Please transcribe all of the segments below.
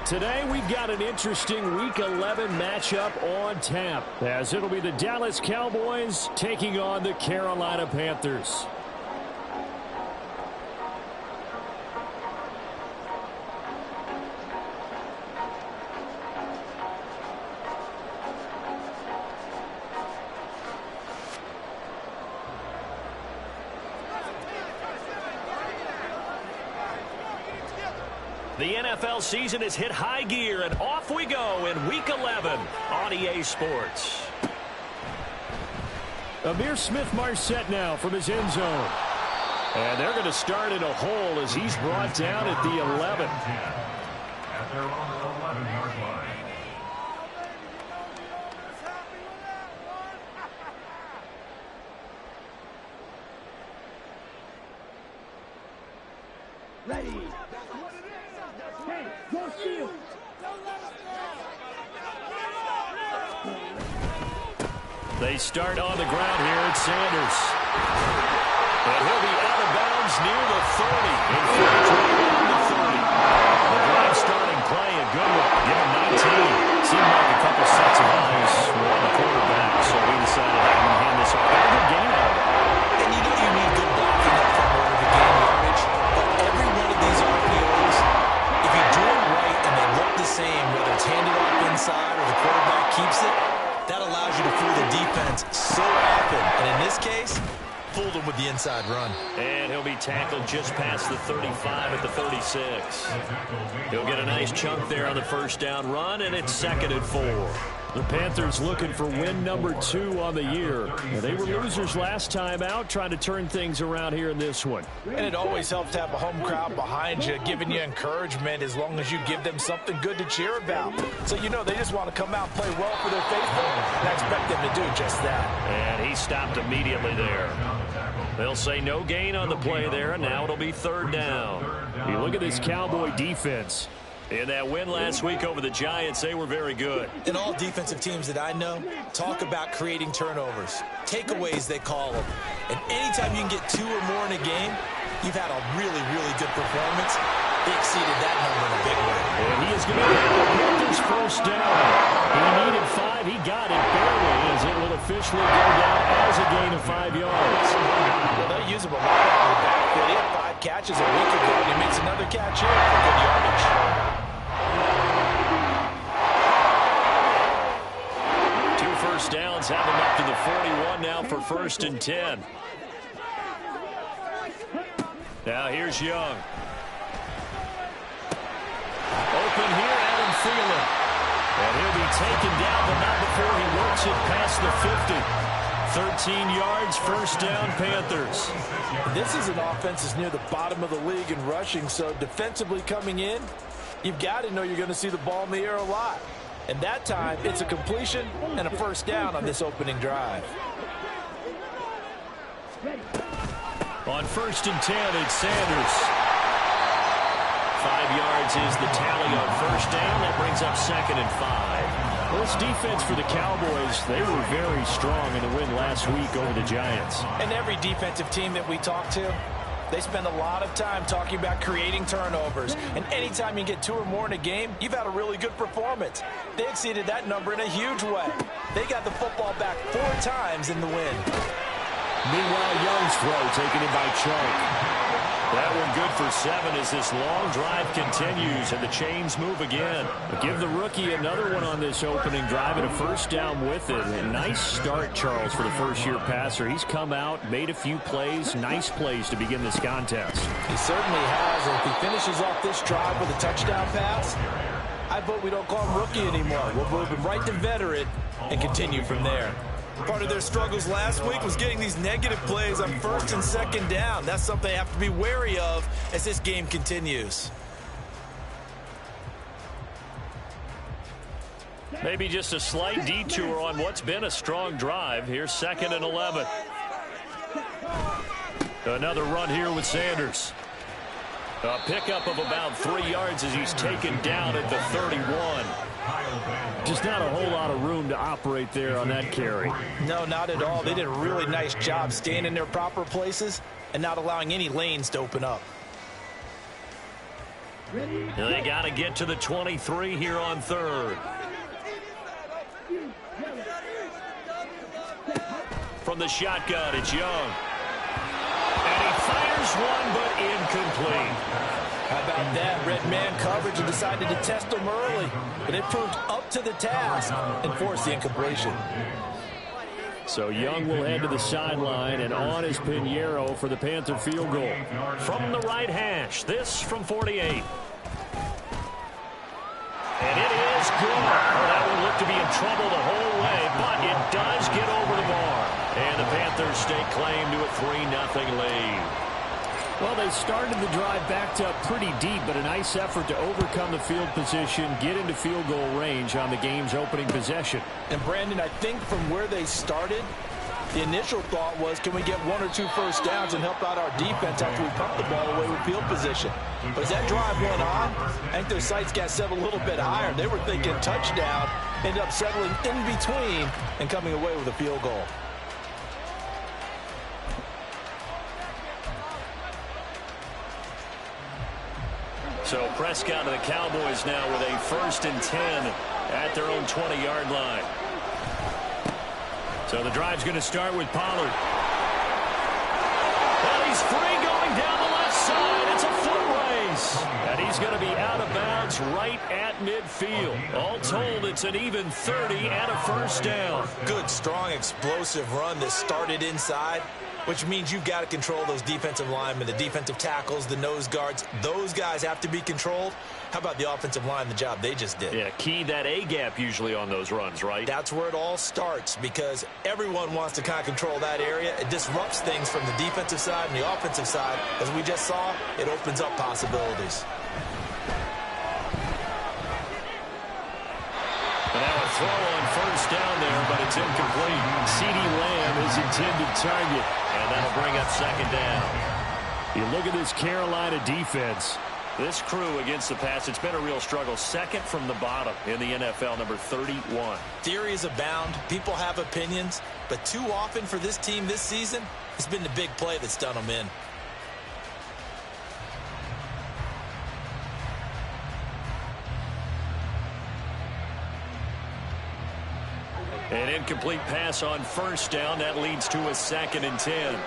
Today we've got an interesting Week 11 matchup on tap, as it'll be the Dallas Cowboys taking on the Carolina Panthers. The NFL season has hit high gear, and off we go in Week 11 on EA Sports. Ihmir Smith-Marsette now from his end zone. And they're going to start in a hole as he's brought down at the 11. At their own 11-yard line. Ready. Hey, go shield. They start on the ground here at Sanders. And he'll be out of bounds near the 30. In fact, right around the 30. The drive starting play, a good one. Give him 19. Seemed like a couple sets of eyes were on the quarterback, so he decided to hand this off. Got a good game out of it. And you know you need good blocking up front order to gain yardage. But every one of these RPOs, if you do it right and they look the same, whether it's handed off inside or the quarterback keeps it, that allows you to fool the defense so often. And in this case, fooled them with the inside run. And he'll be tackled just past the 35 at the 36. He'll get a nice chunk there on the first down run, and it's 2nd and 4. The Panthers looking for win number 2 on the year. They were losers last time out, trying to turn things around here in this one. And it always helps to have a home crowd behind you, giving you encouragement as long as you give them something good to cheer about. So you know they just want to come out and play well for their faithful, and I expect them to do just that. And he stopped immediately there. They'll say no gain on the play there, and now it'll be 3rd down. You look at this Cowboy defense. In that win last week over the Giants, they were very good. And all defensive teams that I know talk about creating turnovers. Takeaways, they call them. And anytime you can get 2 or more in a game, you've had a really, really good performance. They exceeded that number in a big way. And he is going to get the Panthers first down. He needed 5. He got it barely, as it will officially go down as a gain of 5 yards. Well, they'll use him a lot out of the backfield. He had 5 catches a week ago, and he makes another catch here for good yardage. 2 first downs have him up to the 41 now for 1st and 10. Now here's Young. Open here, Adam Thielen. And he'll be taken down, but not before he works it past the 50. 13 yards, 1st down, Panthers. This is an offense that's near the bottom of the league in rushing, so defensively coming in, you've got to know you're going to see the ball in the air a lot. And that time, it's a completion and a 1st down on this opening drive. On 1st and 10, it's Sanders. 5 yards is the tally on 1st down. That brings up 2nd and 5. Well, this defense for the Cowboys, they were very strong in the win last week over the Giants. And every defensive team that we talk to, they spend a lot of time talking about creating turnovers. And anytime you get 2 or more in a game, you've had a really good performance. They exceeded that number in a huge way. They got the football back 4 times in the win. Meanwhile, Young's throw taken in by Chark. That one good for 7 as this long drive continues and the chains move again. But give the rookie another one on this opening drive and a 1st down with it. A nice start, Charles, for the first-year passer. He's come out, made a few plays, nice plays to begin this contest. He certainly has. And if he finishes off this drive with a touchdown pass, I vote we don't call him rookie anymore. We'll move him right to veteran and continue from there. Part of their struggles last week was getting these negative plays on 1st and 2nd down. That's something they have to be wary of as this game continues. Maybe just a slight detour on what's been a strong drive. Here's 2nd and 11. Another run here with Sanders. A pickup of about 3 yards as he's taken down at the 31. Just not a whole lot of room to operate there on that carry. No, not at all. They did a really nice job staying in their proper places and not allowing any lanes to open up. They got to get to the 23 here on third. From the shotgun, it's Young. And he fires one, but incomplete. How about that? Red man coverage and decided to test him early. But it proved up to the task and forced the incompletion. So Young will head to the sideline, and on is Pinheiro for the Panther field goal. From the right hash, this from 48. And it is good. Well, that one looked to be in trouble the whole way, but it does get over the bar. And the Panthers stake claim to a 3-0 lead. Well, they started the drive backed up pretty deep, but a nice effort to overcome the field position, get into field goal range on the game's opening possession. And, Brandon, I think from where they started, the initial thought was, can we get 1 or 2 first downs and help out our defense after we pump the ball away with field position? But as that drive went on, I think their sights got set a little bit higher. They were thinking touchdown, ended up settling in between and coming away with a field goal. So Prescott and the Cowboys now with a 1st and 10 at their own 20-yard line. So the drive's going to start with Pollard. And he's free going down the left side. It's a foot race. And he's going to be out of bounds right at midfield. All told, it's an even 30 and a first down. Good, strong, explosive run that started inside, which means you've got to control those defensive linemen, the defensive tackles, the nose guards. Those guys have to be controlled. How about the offensive line, the job they just did? Yeah, key that A-gap usually on those runs, right? That's where it all starts, because everyone wants to kind of control that area. It disrupts things from the defensive side and the offensive side. As we just saw, it opens up possibilities. And now a throw on first down there, but it's incomplete. CeeDee Lamb is intended target, and that'll bring up 2nd down. You look at this Carolina defense. This crew against the pass, it's been a real struggle. 2nd from the bottom in the NFL, number 31. Theories abound. People have opinions. But too often for this team this season, it's been the big play that's done them in. An incomplete pass on first down. That leads to a 2nd and 10.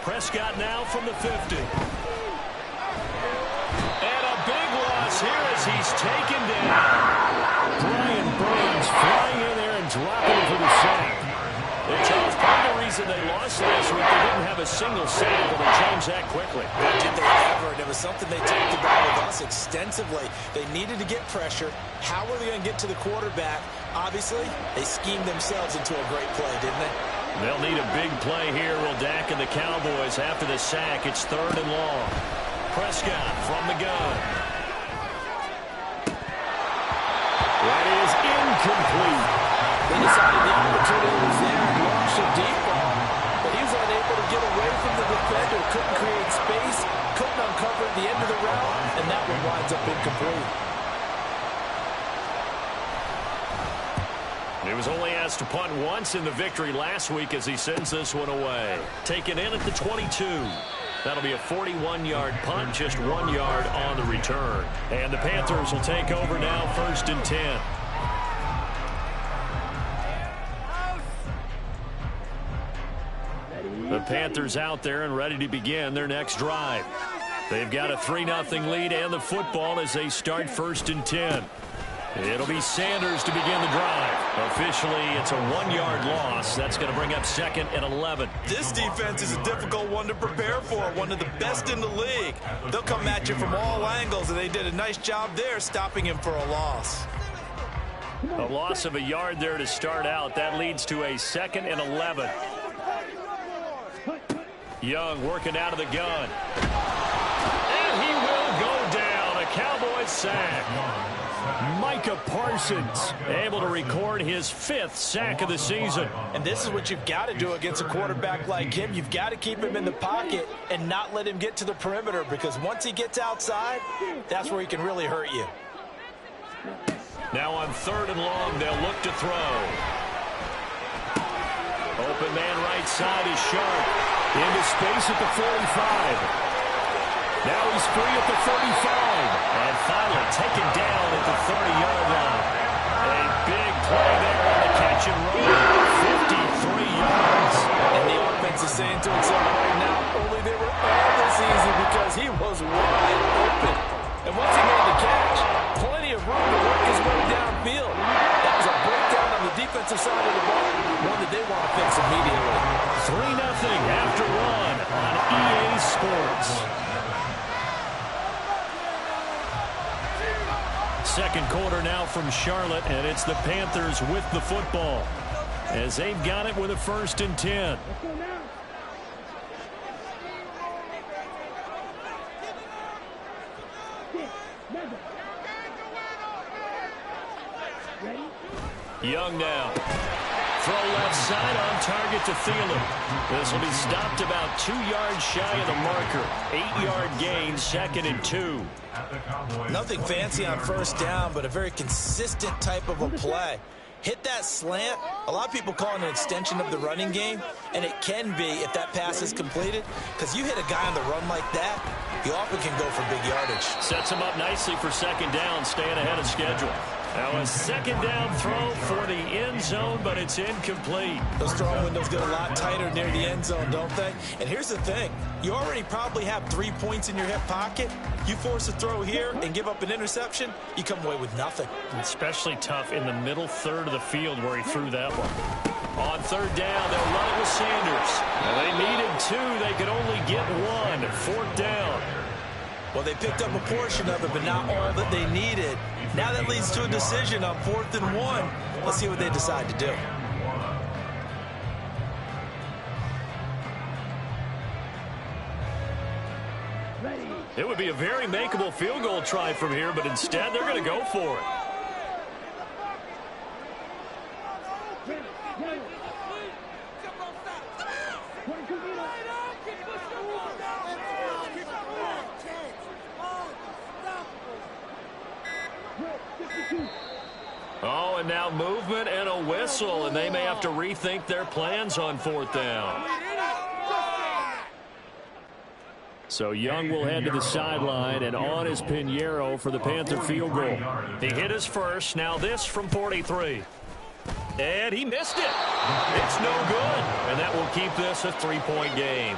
Prescott now from the 50. And a big loss here as he's taken down. Brian Burns flying in there and dropping it for the sack. And Charles, part of the reason they lost last week, they didn't have a single sack, but they changed that quickly. Did they ever? And it was something they talked about with us extensively. They needed to get pressure. How were they going to get to the quarterback? Obviously, they schemed themselves into a great play, didn't they? They'll need a big play here, will Dak and the Cowboys. After the sack, it's 3rd and long. Prescott from the gun. That is incomplete. They decided the opportunity was there and launched a deep ball. But he was unable to get away from the defender. Couldn't create space. Couldn't uncover the end of the route. And that one winds up incomplete. He was only asked to punt once in the victory last week as he sends this one away. Taken in at the 22. That'll be a 41-yard punt, just 1 yard on the return. And the Panthers will take over now, 1st and 10. The Panthers out there and ready to begin their next drive. They've got a 3-0 lead and the football as they start 1st and 10. It'll be Sanders to begin the drive. Officially, it's a 1-yard loss. That's going to bring up 2nd and 11. This defense is a difficult one to prepare for, one of the best in the league. They'll come at you from all angles, and they did a nice job there stopping him for a loss. A loss of a yard there to start out. That leads to a 2nd and 11. Young working out of the gun. And he will go down. A Cowboys sack. Micah Parsons able to record his 5th sack of the season. And this is what you've got to do against a quarterback like him. You've got to keep him in the pocket and not let him get to the perimeter, because once he gets outside, that's where he can really hurt you. Now on 3rd and long, they'll look to throw. Open man right side is Sharp. Into space at the 45. Now he's free at the 35. And finally taken down at the 30-yard line. A big play there on the catch and run. 53 yards. And the offense is saying to itself right now, only they were all this easy because he was wide open. And once he made the catch, plenty of room to work his way downfield. That was a breakdown on the defensive side of the ball, one that they want to fix immediately. 3-0 after one on EA Sports. Second quarter now from Charlotte, and it's the Panthers with the football as they've got it with a 1st and 10. Let's go now. Ready? Young now. Throw left side on target to Thielen. This will be stopped about 2 yards shy of the marker. 8-yard gain, 2nd and 2. Nothing fancy on 1st down, but a very consistent type of a play. Hit that slant. A lot of people call it an extension of the running game, and it can be if that pass is completed, because you hit a guy on the run like that, he often can go for big yardage. Sets him up nicely for 2nd down, staying ahead of schedule. Now a 2nd down throw for the end zone, but it's incomplete. Those throwing windows get a lot tighter near the end zone, don't they? And here's the thing. You already probably have 3 points in your hip pocket. You force a throw here and give up an interception, you come away with nothing. Especially tough in the middle third of the field where he threw that one. On 3rd down, they'll run it with Sanders. Now they needed 2. They could only get 1. 4th down. Well, they picked up a portion of it, but not all that they needed. Now that leads to a decision on 4th and 1. Let's see what they decide to do. Ready? It would be a very makeable field goal try from here, but instead they're going to go for it. Ready? Oh, and now movement and a whistle, and they may have to rethink their plans on 4th down. So Young will head to the sideline, and on is Pinheiro for the Panther field goal. He hit his first, now this from 43. And he missed it. It's no good, and that will keep this a 3-point game.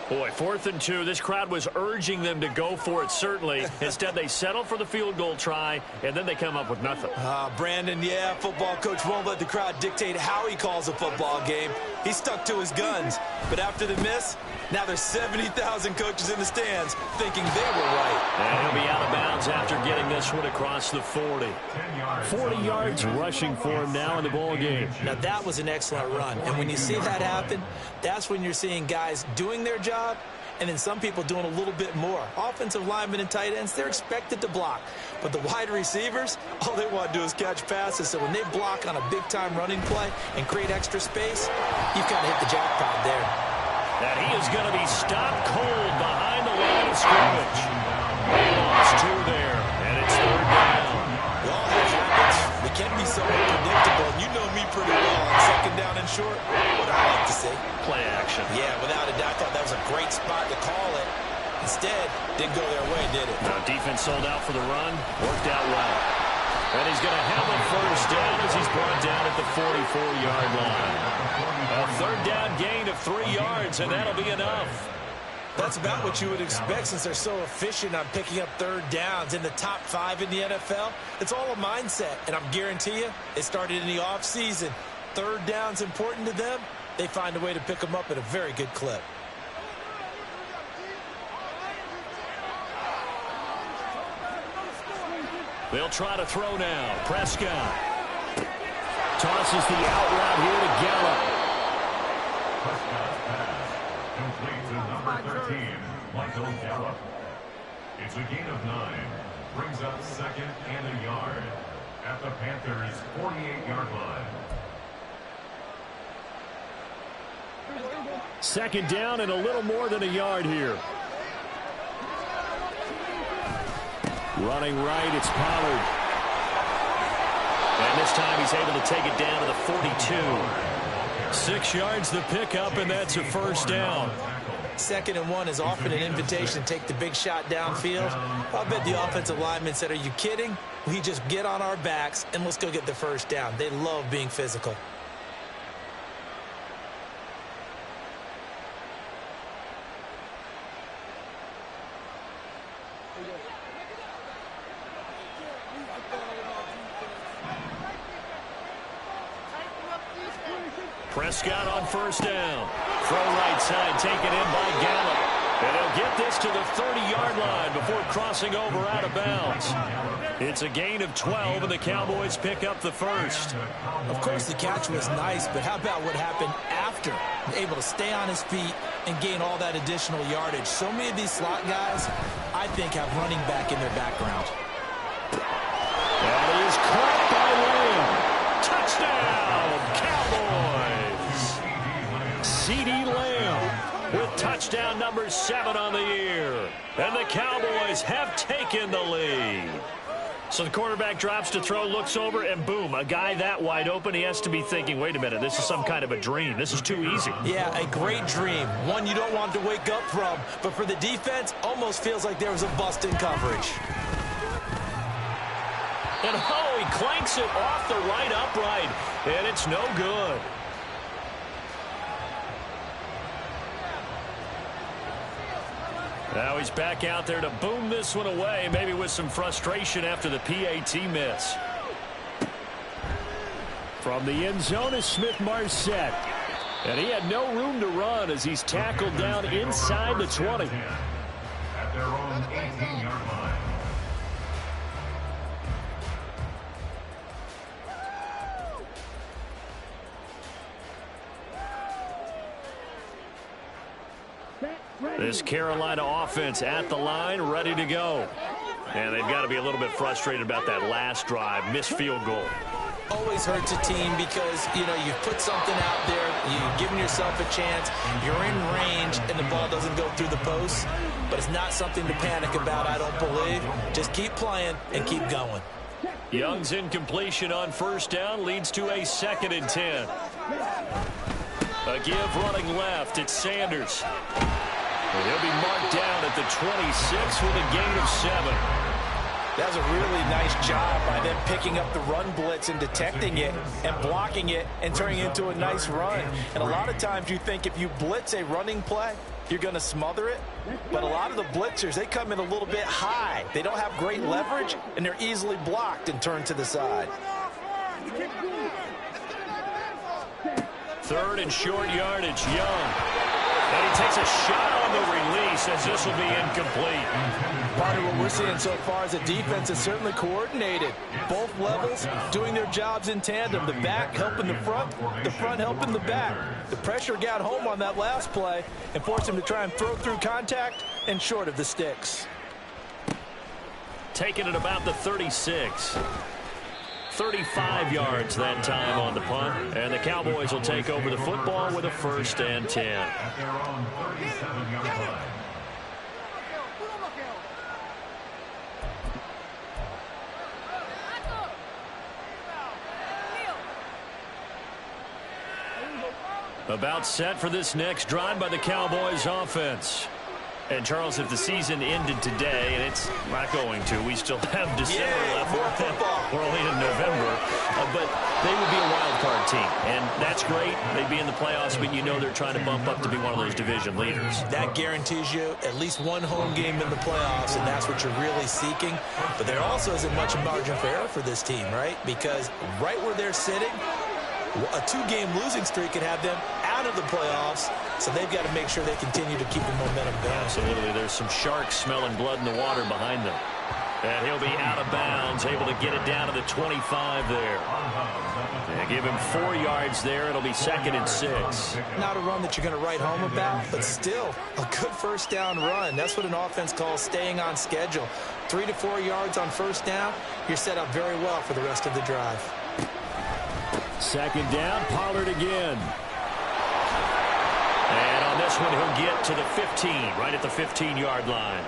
Boy, 4th and 2, this crowd was urging them to go for it, certainly. Instead, they settle for the field goal try, and then they come up with nothing. Brandon, yeah, football coach won't let the crowd dictate how he calls a football game. He stuck to his guns. But after the miss, now there's 70,000 coaches in the stands thinking they were right. And he'll be out of bounds after getting this one across the 40. 40 yards rushing for him now in the ball game. Now, that was an excellent run. And when you see that happen, that's when you're seeing guys doing their job, and then some people doing a little bit more. Offensive linemen and tight ends, they're expected to block. But the wide receivers, all they want to do is catch passes. So when they block on a big-time running play and create extra space, you've kind of hit the jackpot there. And he is going to be stopped cold behind the line of scrimmage. They lost 2 there, and it's 3rd down. We all have habits. We can be so unpredictable. You know me pretty well on 2nd down and short. What I like to say. Play action. Yeah, without a doubt, I thought that was a great spot to call it. Instead, didn't go their way, did it? Now, defense sold out for the run. Worked out well. And he's going to have a 1st down as he's brought down at the 44-yard line. A 3rd down gain of 3 yards, and that'll be enough. That's about what you would expect since they're so efficient on picking up 3rd downs in the top 5 in the NFL. It's all a mindset, and I'm guarantee you, it started in the offseason. 3rd down's important to them. They find a way to pick them up at a very good clip. They'll try to throw now. Prescott tosses the out route here to Gallup. Prescott's pass complete to number 13, Michael Gallup. It's a gain of 9. Brings up 2nd and a yard at the Panthers' 48-yard line. 2nd down and a little more than a yard here. Running right, it's Pollard. And this time he's able to take it down to the 42. 6 yards the pickup, and that's a 1st down. 2nd and 1 is often an invitation to take the big shot downfield. I bet the offensive lineman said, are you kidding? We just get on our backs and let's go get the first down. They love being physical. Prescott on first down. Throw right side, taken in by Gallup. And he'll get this to the 30-yard line before crossing over out of bounds. It's a gain of 12, and the Cowboys pick up the first. Of course, the catch was nice, but how about what happened after? Able to stay on his feet and gain all that additional yardage. So many of these slot guys, I think, have running back in their background. That is caught by Lamb. Touchdown, Cowboys. CeeDee Lamb with touchdown number 7 on the year. And the Cowboys have taken the lead. So the quarterback drops to throw, looks over, and boom, a guy that wide open, he has to be thinking, wait a minute, this is some kind of a dream. This is too easy. Yeah, a great dream. One you don't want to wake up from. But for the defense, almost feels like there was a bust in coverage. And oh, he clanks it off the right upright, and it's no good. Now he's back out there to boom this one away, maybe with some frustration after the PAT miss. From the end zone is Smith-Marsette. And he had no room to run as he's tackled down inside the 20. At their own 18-yard line. This Carolina offense at the line, ready to go. And they've got to be a little bit frustrated about that last drive, missed field goal. Always hurts a team because, you know, you've put something out there, you've given yourself a chance, you're in range, and the ball doesn't go through the posts. But it's not something to panic about, I don't believe. Just keep playing and keep going. Young's incompletion on first down leads to a 2nd and 10. A give running left, it's Sanders. He'll be marked down at the 26 with a gain of 7. That was a really nice job by them picking up the run blitz and detecting it and blocking it and turning it into a nice run. And a lot of times you think if you blitz a running play, you're going to smother it. But a lot of the blitzers, they come in a little bit high. They don't have great leverage, and they're easily blocked and turned to the side. 3rd and short yardage, Young. And he takes a shot on the release as this will be incomplete. Part of what we're seeing so far is the defense is certainly coordinated. Both levels doing their jobs in tandem. The back helping the front helping the back. The pressure got home on that last play and forced him to try and throw through contact and short of the sticks. Taking it about the 36. 35 yards that time on the punt, and the Cowboys will take over the football with a 1st and 10. At their own 37-yard line. About set for this next drive by the Cowboys offense. And, Charles, if the season ended today, and it's not going to, we still have December left. We're only in November. But they would be a wild card team, and that's great. They'd be in the playoffs, but you know they're trying to bump up to be one of those division leaders. That guarantees you at least one home game in the playoffs, and that's what you're really seeking. But there also isn't much margin for error for this team, right? Because right where they're sitting, a 2-game losing streak could have them out of the playoffs, so they've got to make sure they continue to keep the momentum going. Absolutely. There's some sharks smelling blood in the water behind them. And he'll be out of bounds, able to get it down to the 25 there. And give him 4 yards there. It'll be 2nd and 6. Not a run that you're going to write home about, but still a good first down run. That's what an offense calls staying on schedule. 3 to 4 yards on first down, you're set up very well for the rest of the drive. 2nd down, Pollard again. And on this one, he'll get to the 15, right at the 15-yard line.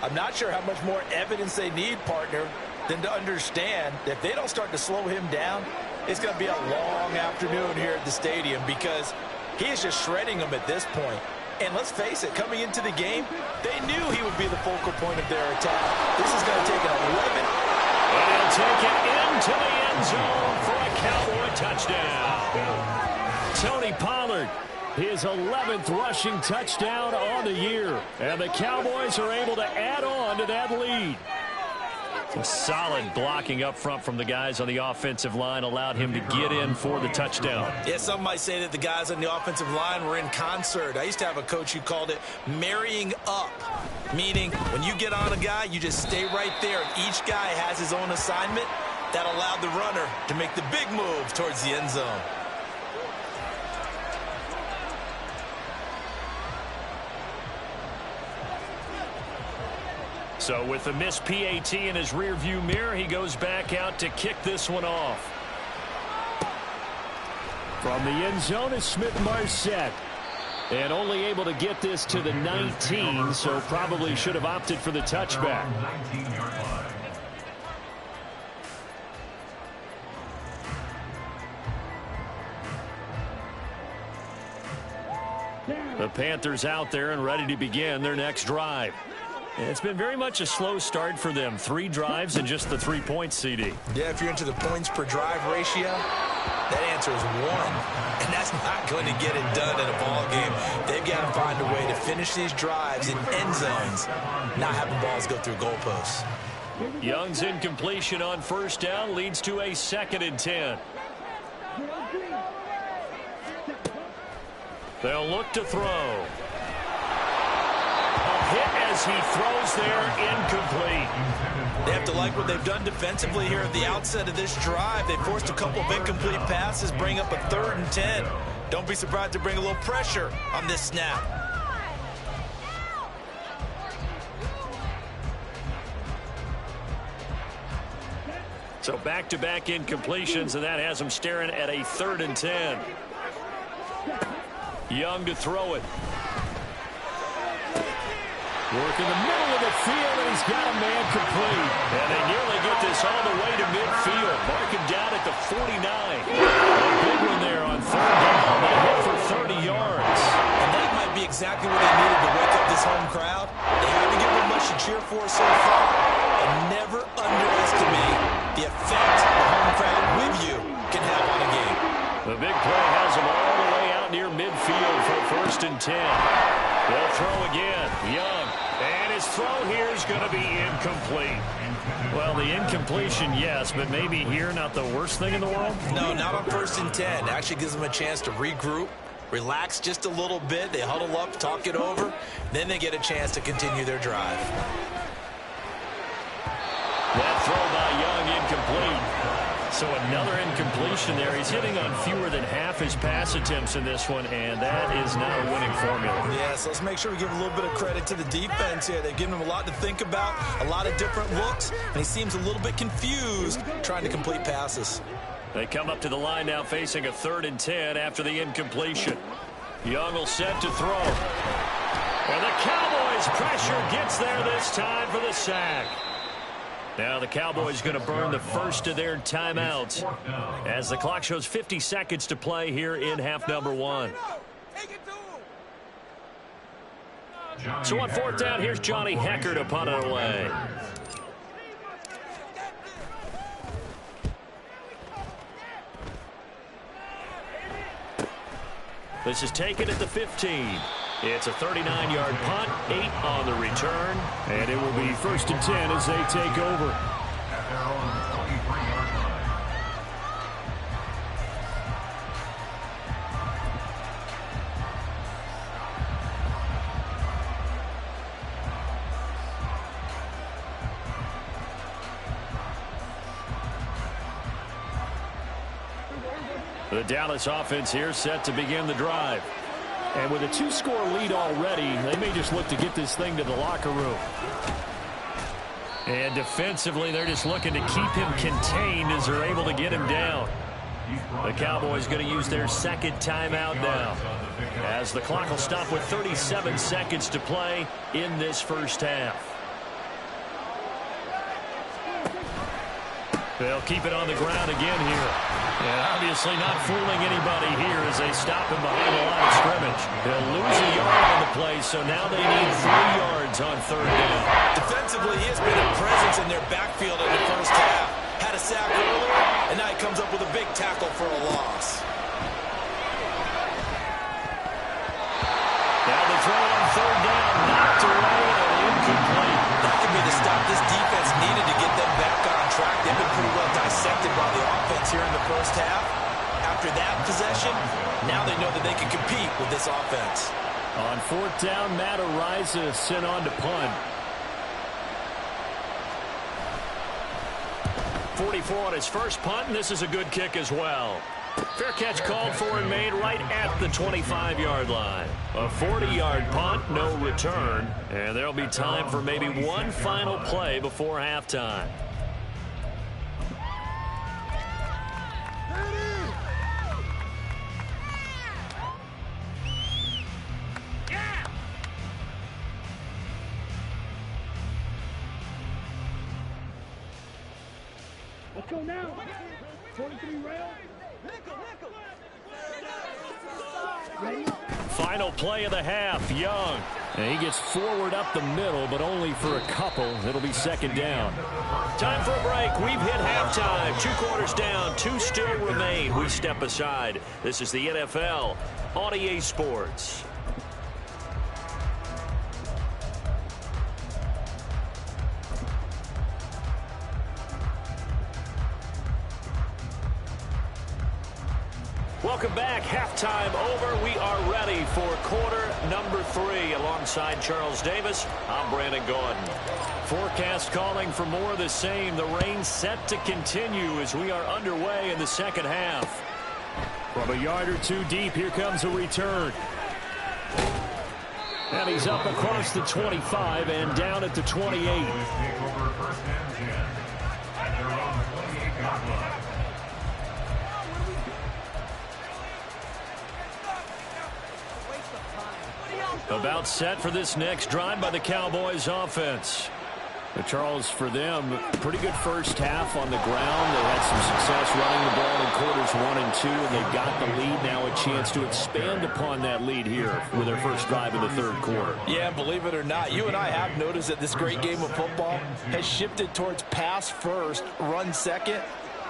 I'm not sure how much more evidence they need, partner, than to understand that if they don't start to slow him down, it's going to be a long afternoon here at the stadium because he is just shredding them at this point. And let's face it, coming into the game, they knew he would be the focal point of their attack. This is going to take an 11. And he'll take it into the end zone for a Cowboy touchdown. Tony Pollard, his 11th rushing touchdown on the year. And the Cowboys are able to add on to that lead. Some solid blocking up front from the guys on the offensive line allowed him to get in for the touchdown. Yeah, some might say that the guys on the offensive line were in concert. I used to have a coach who called it marrying up, meaning when you get on a guy, you just stay right there. Each guy has his own assignment. That allowed the runner to make the big move towards the end zone. So with the missed PAT in his rearview mirror, he goes back out to kick this one off. From the end zone is Smith-Marsette. And only able to get this to the 19, so probably should have opted for the touchback. 19-yard line. The Panthers out there and ready to begin their next drive. It's been very much a slow start for them. 3 drives and just the 3 points, CD. Yeah, if you're into the points per drive ratio, that answer is 1. And that's not going to get it done in a ball game. They've got to find a way to finish these drives in end zones, not having balls go through goalposts. Young's incompletion on first down leads to a 2nd and 10. They'll look to throw. Hit as he throws there, incomplete. They have to like what they've done defensively here at the outset of this drive. They forced a couple of incomplete passes, bring up a 3rd and 10. Don't be surprised to bring a little pressure on this snap. So back-to-back incompletions, and that has them staring at a 3rd and 10. Young to throw it. Work in the middle of the field, and he's got a man complete. And they nearly get this all the way to midfield. Mark him down at the 49. A big one there on 3rd down. They hit for 30 yards. And that might be exactly what they needed to wake up this home crowd. They haven't given them much to cheer for so far. And never underestimate the effect the home crowd with you can have on a game. The big play has them all the way out near midfield for 1st and 10. They'll throw again. Young. And his throw here is going to be incomplete. Well, the incompletion, yes, but maybe here not the worst thing in the world? No, not on 1st and 10. It actually gives them a chance to regroup, relax just a little bit. They huddle up, talk it over. Then they get a chance to continue their drive. That throw by Young incomplete. So another incompletion there. He's hitting on fewer than half his pass attempts in this one, and that is not a winning formula. Yeah, so let's make sure we give a little bit of credit to the defense here. They've given him a lot to think about, a lot of different looks, and he seems a little bit confused trying to complete passes. They come up to the line now facing a 3rd and 10 after the incompletion. Young will set to throw. And the Cowboys' pressure gets there this time for the sack. Now the Cowboys going to burn the first of their timeouts as the clock shows 50 seconds to play here in half number 1. So on 4th down, here's Johnny Hekker to punt it away. This is taken at the 15. It's a 39-yard punt, 8 on the return, and it will be 1st and 10 as they take over. At their own 23-yard line. The Dallas offense here set to begin the drive. And with a 2-score lead already, they may just look to get this thing to the locker room. And defensively, they're just looking to keep him contained as they're able to get him down. The Cowboys going to use their 2nd timeout now, as the clock will stop with 37 seconds to play in this first half. They'll keep it on the ground again here. And obviously not fooling anybody here as they stop him behind the line of scrimmage. They'll lose a yard on the play, so now they need 3 yards on 3rd down. Defensively, he has been a presence in their backfield in the first half. Had a sack earlier, and now he comes up with a big tackle for a loss. Now the throw on 3rd down, knocked away and incomplete. That could be the stop this defense needed to get them back on track. They've been pretty well dissected by the offense here in the first half. After that possession, now they know that they can compete with this offense. On 4th down, Matt Araiza sent on to punt. 44 on his first punt, and this is a good kick as well. Fair catch called for and made right at the 25-yard line. A 40-yard punt, no return, and there'll be time for maybe one final play before halftime. Let's go now. 43 rail. Ready? Final play of the half, Young. And he gets forward up the middle, but only for a couple. It'll be 2nd down. Time for a break. We've hit halftime. 2 quarters down, 2 still remain. We step aside. This is the NFL on EA Sports. Welcome back. Halftime over. We are ready for quarter number 3. Alongside Charles Davis, I'm Brandon Gordon. Forecast calling for more of the same. The rain set to continue as we are underway in the second half. From a yard or 2 deep, here comes a return. And he's up across the 25 and down at the 28. About set for this next drive by the Cowboys offense. But Charles, for them, pretty good first half on the ground. They had some success running the ball in quarters 1 and 2, and they got the lead. Now a chance to expand upon that lead here with their first drive in the 3rd quarter. Yeah, believe it or not, you and I have noticed that this great game of football has shifted towards pass first, run second.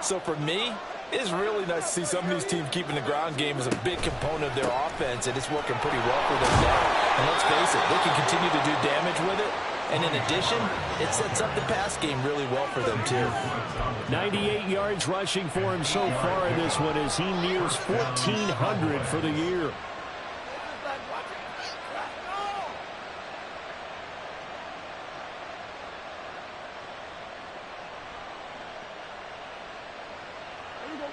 So for me, it's really nice to see some of these teams keeping the ground game as a big component of their offense, and it's working pretty well for them now. And let's face it, they can continue to do damage with it. And in addition, it sets up the pass game really well for them, too. 98 yards rushing for him so far in this one as he nears 1,400 for the year.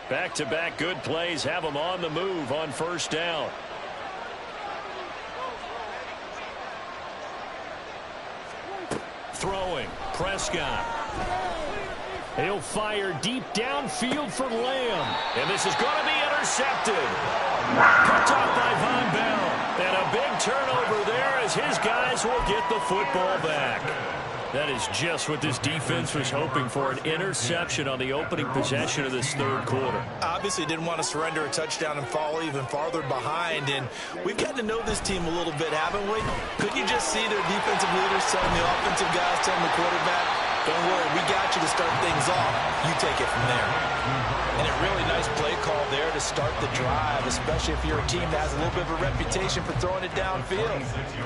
Back-to-back good plays have them on the move on 1st down. Throwing, Prescott. He'll fire deep downfield for Lamb. And this is going to be intercepted. Picked off by Von Bell. And a big turnover there as his guys will get the football back. That is just what this defense was hoping for, an interception on the opening possession of this 3rd quarter. Obviously didn't want to surrender a touchdown and fall even farther behind, and we've gotten to know this team a little bit, haven't we? Could you just see their defensive leaders telling the offensive guys, telling the quarterback, don't worry, we got you to start things off. You take it from there. And a really nice play call there to start the drive, especially if you're a team that has a little bit of a reputation for throwing it downfield.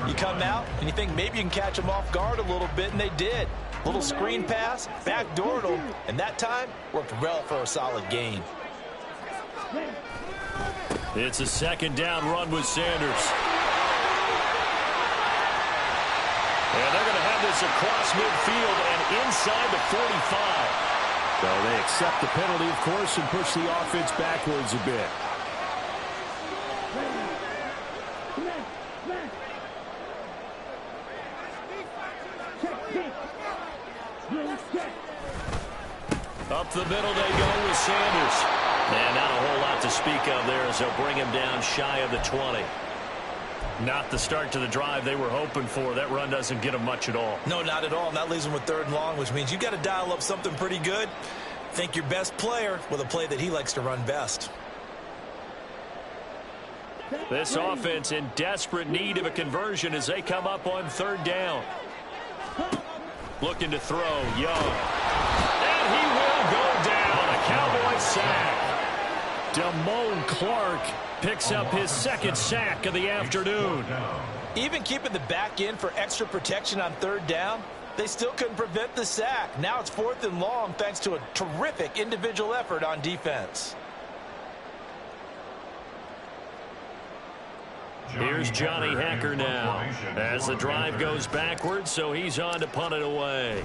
You come out and you think maybe you can catch them off guard a little bit, and they did. Little screen pass, backdoored them, and that time worked well for a solid gain. It's a 2nd down run with Sanders. And they're going to have this across midfield and inside the 45. So they accept the penalty, of course, and push the offense backwards a bit. Up the middle they go with Sanders. And not a whole lot to speak of there as they'll bring him down shy of the 20. Not the start to the drive they were hoping for. That run doesn't get them much at all. No, not at all. And that leaves them with 3rd and long, which means you've got to dial up something pretty good. Think your best player with a play that he likes to run best. This offense in desperate need of a conversion as they come up on third down. Looking to throw, Young. And he will go down. A Cowboy sack. Damone Clark picks up his second sack of the afternoon. Even keeping the back in for extra protection on third down, they still couldn't prevent the sack. Now it's 4th and long thanks to a terrific individual effort on defense. Here's Johnny Hekker now as the drive goes backwards, so he's on to punt it away.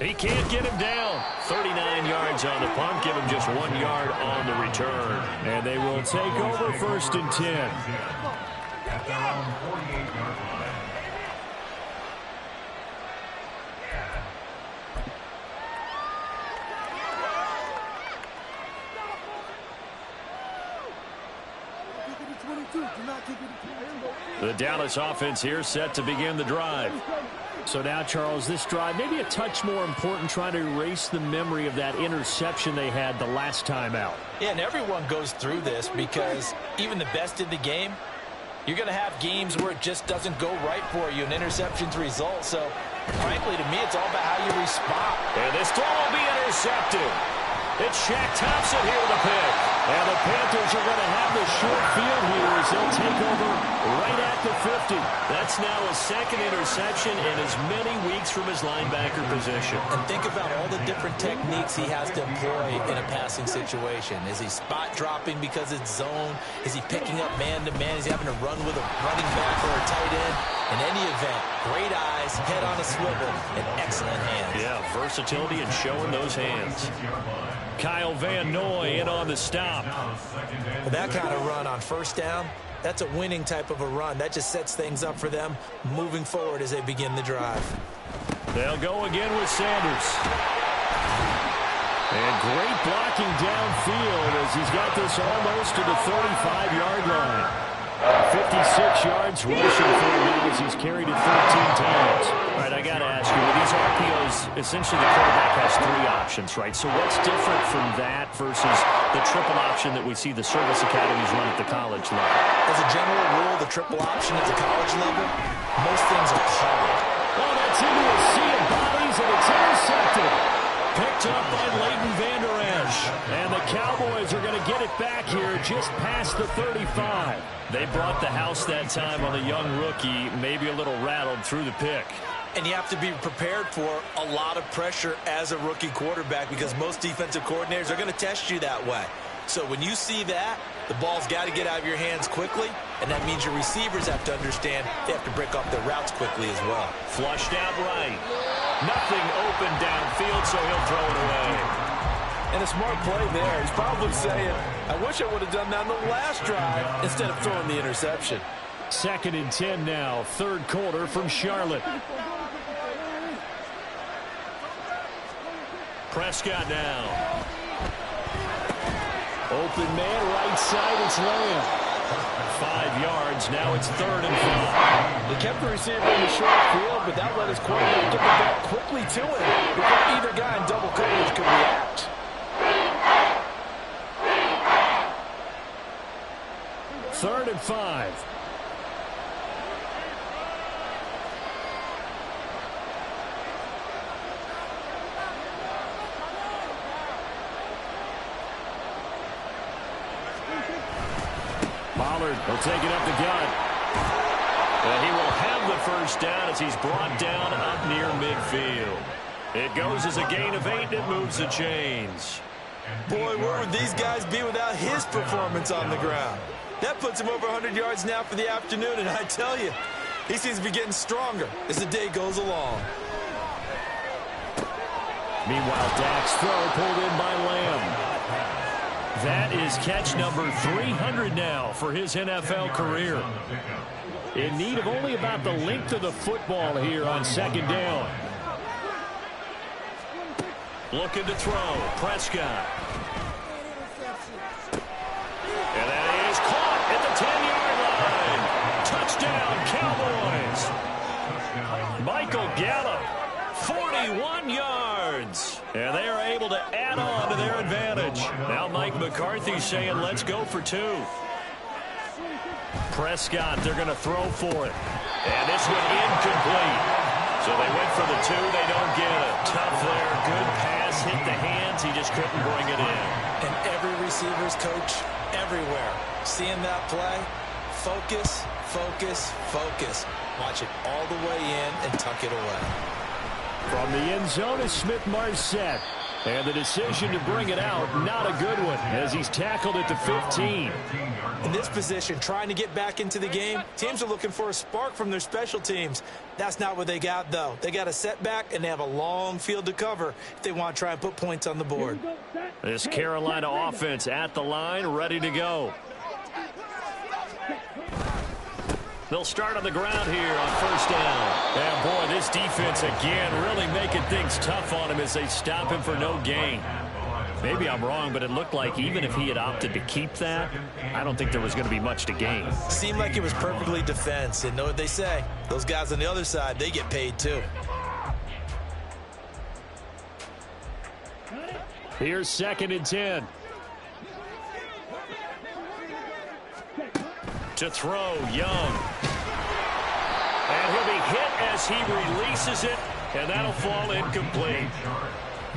He can't get him down. 39 yards on the punt, give him just 1 yard on the return. And they will take over 1st and 10. At their own 48-yard line. The Dallas offense here set to begin the drive. So now, Charles, this drive maybe a touch more important, trying to erase the memory of that interception they had the last time out. Yeah, and everyone goes through this because even the best in the game, you're going to have games where it just doesn't go right for you, and interceptions result. So, frankly, to me, it's all about how you respond. And this throw will be intercepted. It's Shaq Thompson here with a pick. And the Panthers are going to have the short field here as they'll take over right at the 50. That's now a second interception in as many weeks from his linebacker position. And think about all the different techniques he has to employ in a passing situation. Is he spot dropping because it's zone? Is he picking up man-to-man? Is he having to run with a running back or a tight end? In any event, great eyes, head on a swivel, and excellent hands. Yeah, versatility and showing those hands. Kyle Van Noy in on the stop. That kind of run on first down, that's a winning type of a run. That just sets things up for them moving forward as they begin the drive. They'll go again with Sanders. And great blocking downfield as he's got this almost to the 35-yard line. 56 yards rushing for him now as he's carried it 13 times. All right, I got to ask you, with these RPOs, essentially the quarterback has 3 options, right? So what's different from that versus the triple option that we see the service academies run at the college level? As a general rule, the triple option at the college level, most things are covered. Oh, that's into a sea of bodies, and it's intercepted. Picked up by Leighton Vander Esch. And the Cowboys are going to get it back here just past the 35. They brought the house that time on the young rookie, maybe a little rattled through the pick. And you have to be prepared for a lot of pressure as a rookie quarterback because most defensive coordinators are going to test you that way. So when you see that, the ball's got to get out of your hands quickly, and that means your receivers have to understand they have to break off their routes quickly as well. Flushed out right. Nothing open downfield, so he'll throw it away. And a smart play there. He's probably saying, I wish I would have done that on the last drive instead of throwing the interception. 2nd and 10 now, 3rd quarter from Charlotte. Prescott now. Open man, right side, it's Lamb. 5 yards, now it's 3rd and 5. They kept the receiver in the short field, but that let his quarterback get the ball quickly to him before either guy in double coverage could react. 3rd and 5. Pollard will take it up the gut. And he will have the first down as he's brought down up near midfield. It goes as a gain of 8, and it moves the chains. Boy, where would these guys be without his performance on the ground? That puts him over 100 yards now for the afternoon, and I tell you, he seems to be getting stronger as the day goes along. Meanwhile, Dak's throw pulled in by Lamb. That is catch number 300 now for his NFL career. In need of only about the length of the football here on 2nd down. Looking to throw, Prescott. And that is caught at the 10-yard line. Touchdown, Cowboys. Michael Gallup, 41 yards. And they are able to add on to their advantage. Now Mike McCarthy saying, let's go for 2. Prescott, they're going to throw for it. And this one incomplete. So they went for the 2. They don't get it. Tough there. Good pass. Hit the hands. He just couldn't bring it in. And every receiver's coach everywhere. Seeing that play, focus, focus, focus. Watch it all the way in and tuck it away. From the end zone is Smith-Marsette. And the decision to bring it out, not a good one, as he's tackled at the 15. In this position, trying to get back into the game, teams are looking for a spark from their special teams. That's not what they got, though. They got a setback, and they have a long field to cover if they want to try and put points on the board. This Carolina offense at the line, ready to go. They'll start on the ground here on first down. And, boy, this defense, again, really making things tough on him as they stop him for no gain. Maybe I'm wrong, but it looked like even if he had opted to keep that, I don't think there was going to be much to gain. Seemed like it was perfectly defense. And know what they say? Those guys on the other side, they get paid too. Here's 2nd and 10. To throw, Young. And he'll be hit as he releases it, and that'll fall incomplete.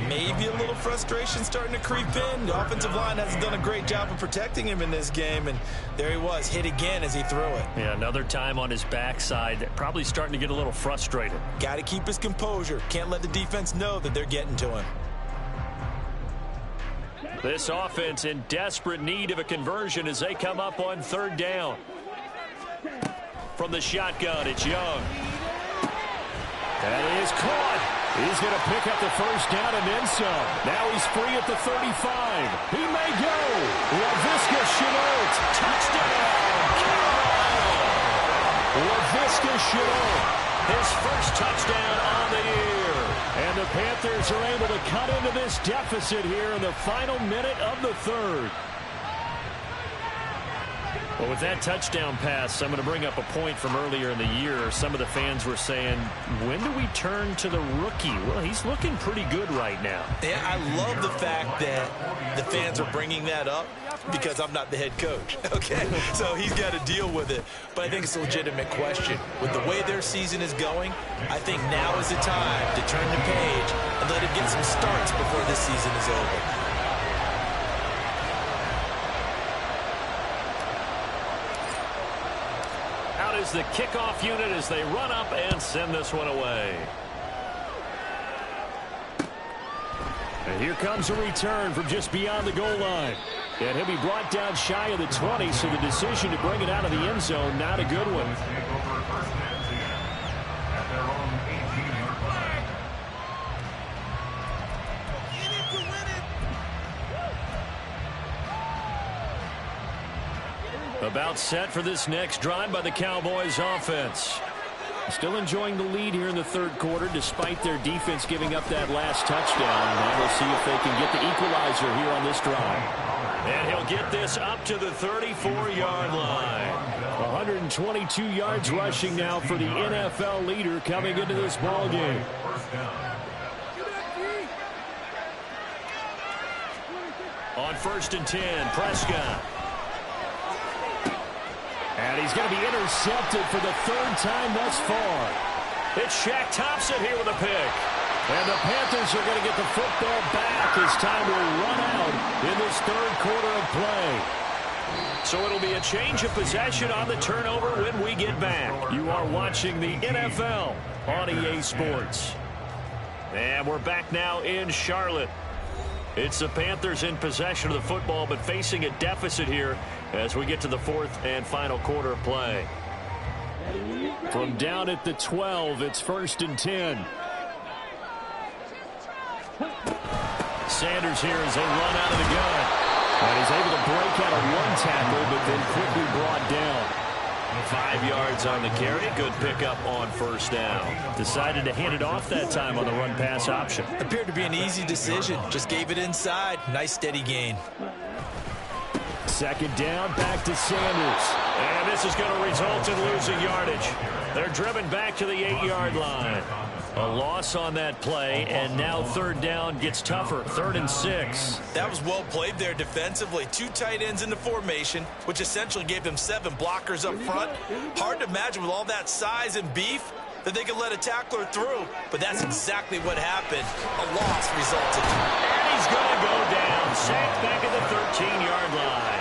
Maybe a little frustration starting to creep in. The offensive line hasn't done a great job of protecting him in this game, and there he was, hit again as he threw it. Yeah, another time on his backside, probably starting to get a little frustrated. Got to keep his composure. Can't let the defense know that they're getting to him. This offense in desperate need of a conversion as they come up on 3rd down. From the shotgun, it's Young. That is caught. He's going to pick up the first down and then some. Now he's free at the 35. He may go. Laviska Shenault. Touchdown, Carolina. Laviska Shenault. His first touchdown on the year. And the Panthers are able to cut into this deficit here in the final minute of the 3rd. Well, with that touchdown pass, I'm going to bring up a point from earlier in the year. Some of the fans were saying, when do we turn to the rookie? Well, he's looking pretty good right now. Yeah, I love the fact that the fans are bringing that up because I'm not the head coach, okay? So he's got to deal with it. But I think it's a legitimate question. With the way their season is going, I think now is the time to turn the page and let him get some starts before this season is over. Is the kickoff unit as they run up and send this one away. And here comes a return from just beyond the goal line. And he'll be brought down shy of the 20, so the decision to bring it out of the end zone, not a good one. About set for this next drive by the Cowboys offense. Still enjoying the lead here in the 3rd quarter despite their defense giving up that last touchdown. And we'll see if they can get the equalizer here on this drive. And he'll get this up to the 34-yard line. 122 yards rushing now for the NFL leader coming into this ballgame. On 1st and 10, Prescott. And he's going to be intercepted for the 3rd time thus far. It's Shaq Thompson here with a pick. And the Panthers are going to get the football back as time will run out in this 3rd quarter of play. So it'll be a change of possession on the turnover when we get back. You are watching the NFL on EA Sports. And we're back now in Charlotte. It's the Panthers in possession of the football, but facing a deficit here as we get to the 4th and final quarter of play. From down at the 12, it's 1st and 10. Sanders here as they run out of the gun. And he's able to break out of one tackle, but then quickly brought down. 5 yards on the carry. Good pickup on first down. Decided to hand it off that time on the run-pass option. Appeared to be an easy decision. Just gave it inside. Nice steady gain. 2nd down, back to Sanders. And this is going to result in losing yardage. They're driven back to the 8-yard line. A loss on that play, and now third down gets tougher. 3rd and 6. That was well played there defensively. 2 tight ends in the formation, which essentially gave them 7 blockers up front. Hard to imagine with all that size and beef that they could let a tackler through, but that's exactly what happened. A loss resulted. And he's going to go down. Sacked back at the 13-yard line.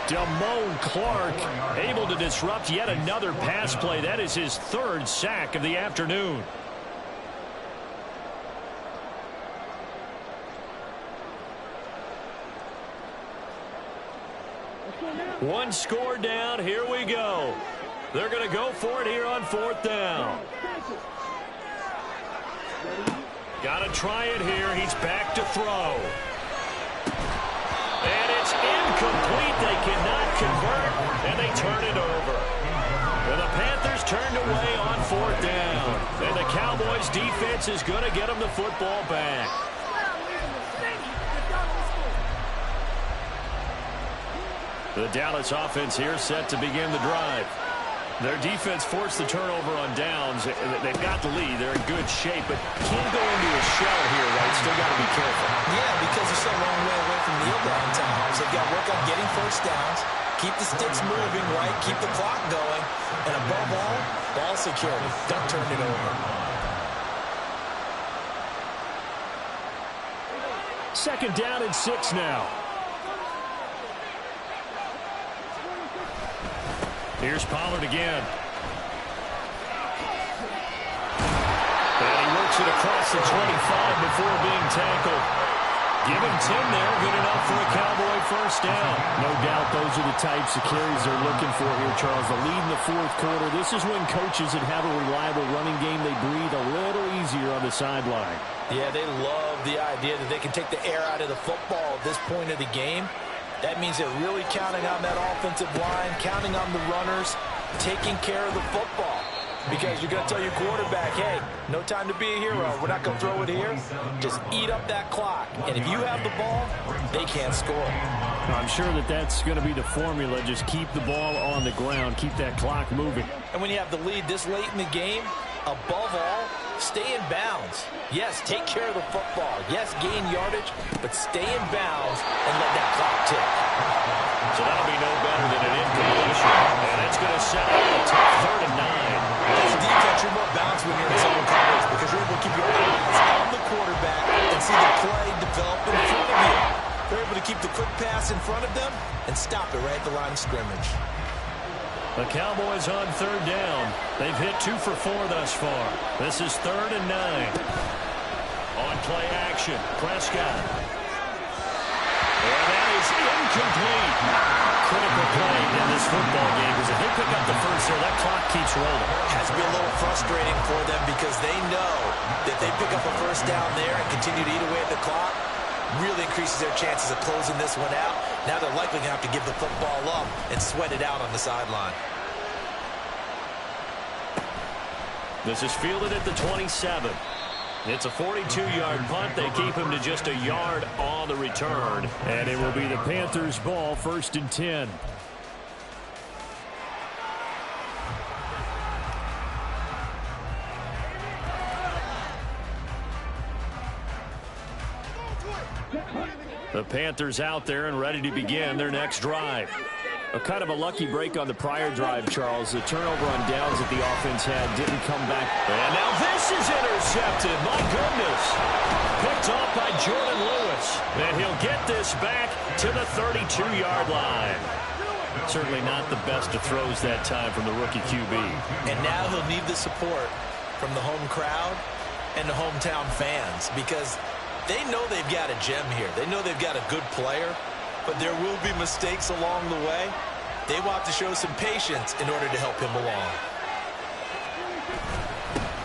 Damone Clark able to disrupt yet another pass play. That is his 3rd sack of the afternoon. One score down. Here we go. They're going to go for it here on 4th down. Got to try it here. He's back to throw. And it's incomplete. They cannot convert, and they turn it over. And the Panthers turned away on 4th down. And the Cowboys defense is going to get them the football back. The Dallas offense here set to begin the drive. Their defense forced the turnover on downs. They've got the lead. They're in good shape, but can't go into a shell here, right? Still got to be careful. Yeah, because they're so long way away from kneel down times. They've got to work on getting first downs, keep the sticks moving, right? Keep the clock going. And above all, ball security. Don't turn it over. 2nd down and 6 now. Here's Pollard again. And he works it across the 25 before being tackled. Give him 10 there. Good enough for a Cowboy first down. No doubt those are the types of carries they're looking for here, Charles. The lead in the 4th quarter. This is when coaches that have a reliable running game, they breathe a little easier on the sideline. Yeah, they love the idea that they can take the air out of the football at this point of the game. That means they're really counting on that offensive line, counting on the runners, taking care of the football. Because you're going to tell your quarterback, hey, no time to be a hero. We're not going to throw it here. Just eat up that clock. And if you have the ball, they can't score. I'm sure that that's going to be the formula. Just keep the ball on the ground. Keep that clock moving. And when you have the lead this late in the game, above all, stay in bounds. Yes, take care of the football. Yes, gain yardage, but stay in bounds and let that clock tick. So that'll be no better than an incompletion. And that's going to set up a tough 3rd and 9. As a defense, you're more balanced when you're in zone coverage because you're able to keep your eyes on the quarterback and see the play develop in front of you. They're able to keep the quick pass in front of them and stop it right at the line of scrimmage. The Cowboys on 3rd down. They've hit 2 for 4 thus far. This is 3rd and 9. On play action, Prescott. And that is incomplete. Critical play in this football game because if they pick up the first there, that clock keeps rolling. It has to be a little frustrating for them because they know that they pick up a first down there and continue to eat away at the clock. Really increases their chances of closing this one out. Now they're likely going to have to give the football up and sweat it out on the sideline. This is fielded at the 27. It's a 42-yard punt. They keep him to just a yard on the return. And it will be the Panthers' ball, 1st and 10. The Panthers out there and ready to begin their next drive. A kind of a lucky break on the prior drive, Charles. The turnover on downs that the offense had didn't come back. And now this is intercepted. My goodness. Picked off by Jordan Lewis. And he'll get this back to the 32-yard line. Certainly not the best of throws that time from the rookie QB. And now he'll need the support from the home crowd and the hometown fans because they know they've got a gem here. They know they've got a good player, but there will be mistakes along the way. They want to show some patience in order to help him along.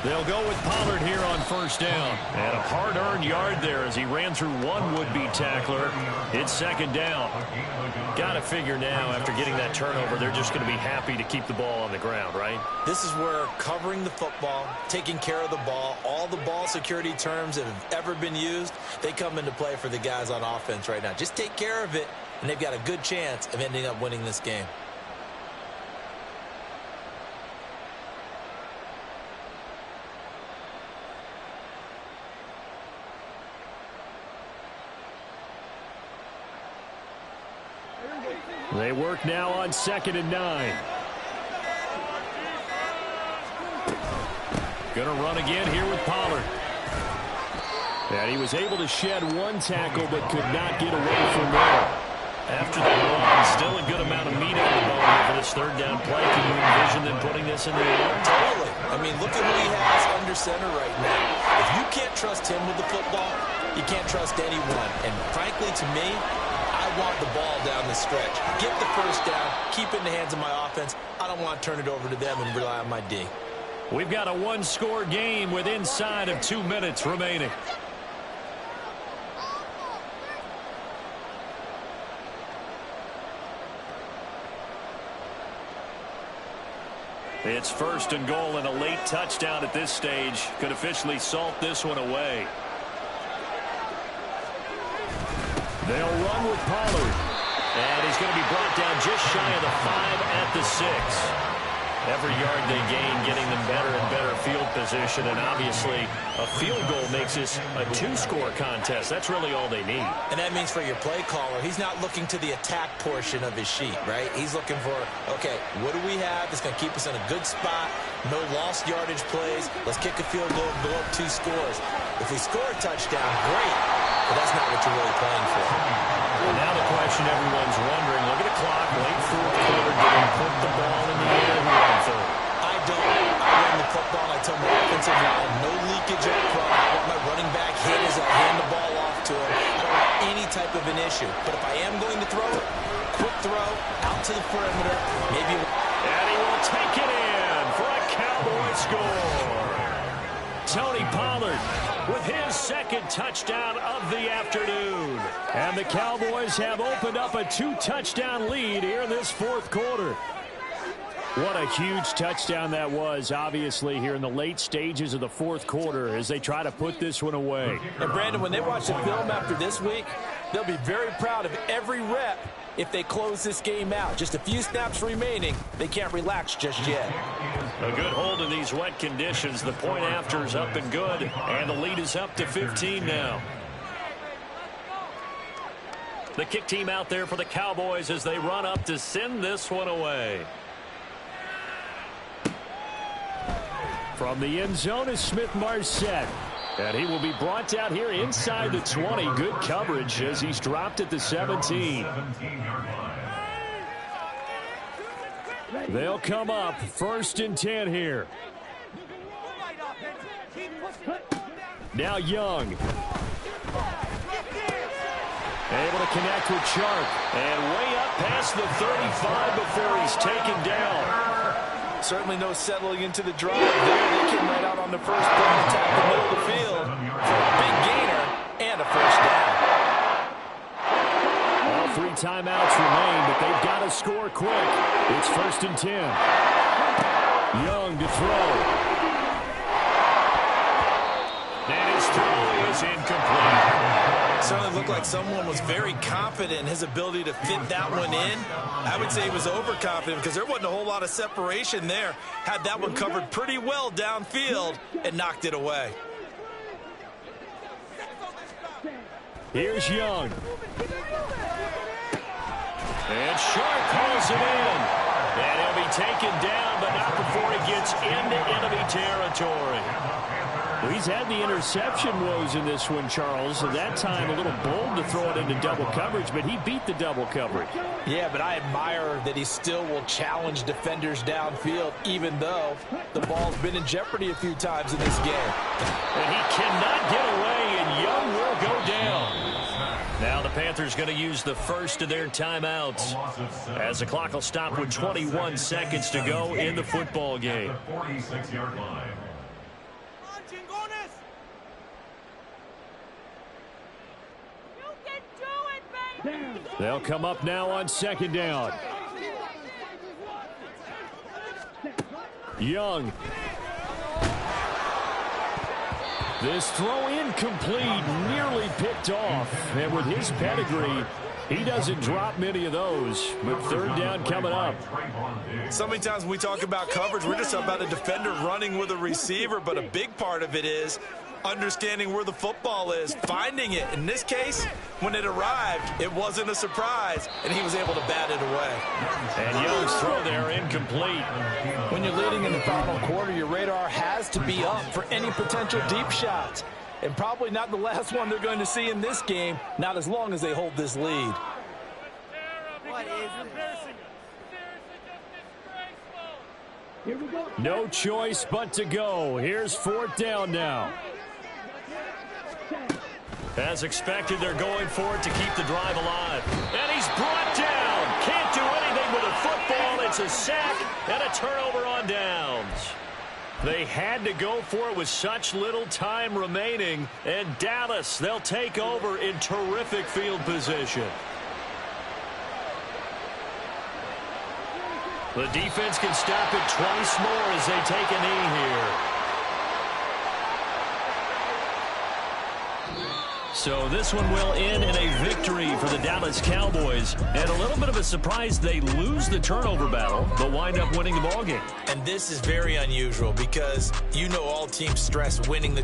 They'll go with Pollard here on 1st down. And a hard-earned yard there as he ran through one would-be tackler. It's 2nd down. Got to figure now, after getting that turnover, they're just going to be happy to keep the ball on the ground, right? This is where covering the football, taking care of the ball, all the ball security terms that have ever been used, they come into play for the guys on offense right now. Just take care of it, and they've got a good chance of ending up winning this game. They work now on 2nd and 9. Going to run again here with Pollard. And he was able to shed one tackle but could not get away from there. After the run, still a good amount of meat on the bone here for this third down play. Can you envision them putting this in the air? Totally. I mean, look at who he has under center right now. If you can't trust him with the football, you can't trust anyone. And frankly, to me, I want the ball down the stretch. Get the first down, keep it in the hands of my offense. I don't want to turn it over to them and rely on my D. We've got a one-score game with inside of 2 minutes remaining. It's 1st and goal, and a late touchdown at this stage could officially salt this one away. They'll run with Pollard. And he's going to be brought down just shy of the 5 at the 6. Every yard they gain, getting them better and better field position. And obviously, a field goal makes this a 2-score contest. That's really all they need. And that means for your play caller, he's not looking to the attack portion of his sheet, right? He's looking for, okay, what do we have that's going to keep us in a good spot? No lost yardage plays. Let's kick a field goal and blow up 2 scores. If we score a touchdown, great. But that's not what you're really playing for. Well, now the question everyone's wondering, look at the clock, late 4th quarter, did he put the ball in the air? I don't. I run the football. I tell my offensive line, no leakage up front. I want my running back hit as I hand the ball off to him. I don't want any type of an issue. But if I am going to throw it, quick throw, out to the perimeter, maybe. And he will take it in for a Cowboy score. Tony Pollard with his 2nd touchdown of the afternoon. And the Cowboys have opened up a 2-touchdown lead here in this 4th quarter. What a huge touchdown that was, obviously, here in the late stages of the 4th quarter as they try to put this one away. And, Brandon, when they watch the film after this week, they'll be very proud of every rep if they close this game out. Just a few snaps remaining. They can't relax just yet. A good hold in these wet conditions. The point after is up and good, and the lead is up to 15 now. The kick team out there for the Cowboys as they run up to send this one away. From the end zone is Smith-Marsette. And he will be brought down here inside the 20. Good coverage as he's dropped at the 17. They'll come up 1st and 10 here. Now Young. Able to connect with Chark. And way up past the 35 before he's taken down. Certainly no settling into the drive there. They came right out on the first play and attacked the middle of the field for a big gainer and a 1st down. All 3 timeouts remain, but they've got to score quick. It's 1st and 10. Young to throw. And his throw is incomplete. Certainly looked like someone was very confident in his ability to fit that one in. I would say he was overconfident because there wasn't a whole lot of separation there. Had that one covered pretty well downfield and knocked it away. Here's Young. And Sharp pulls it in. And he'll be taken down, but not before he gets into enemy territory. Well, he's had the interception woes in this one, Charles. At that time, a little bold to throw it into double coverage, but he beat the double coverage. Yeah, but I admire that he still will challenge defenders downfield, even though the ball's been in jeopardy a few times in this game. And he cannot get away, and Young will go down. Now the Panthers going to use the first of their timeouts as the clock will stop with 21 seconds to go in the football game. 46-yard line. They'll come up now on 2nd down. Young. This throw incomplete, nearly picked off. And with his pedigree, he doesn't drop many of those. But 3rd down coming up. So many times when we talk about coverage, we're just about a defender running with a receiver. But a big part of it is understanding where the football is, finding it. In this case, when it arrived, it wasn't a surprise, and he was able to bat it away. And Young's throw there incomplete. When you're leading in the final quarter, your radar has to be up for any potential deep shots. And probably not the last one they're going to see in this game, not as long as they hold this lead. What is Here we go. No choice but to go. Here's 4th down now. As expected, they're going for it to keep the drive alive. And he's brought down. Can't do anything with a football. It's a sack and a turnover on downs. They had to go for it with such little time remaining. And Dallas, they'll take over in terrific field position. The defense can stop it twice more as they take a knee here. So this one will end in a victory for the Dallas Cowboys. And a little bit of a surprise, they lose the turnover battle, but wind up winning the ballgame. And this is very unusual because you know all teams stress winning the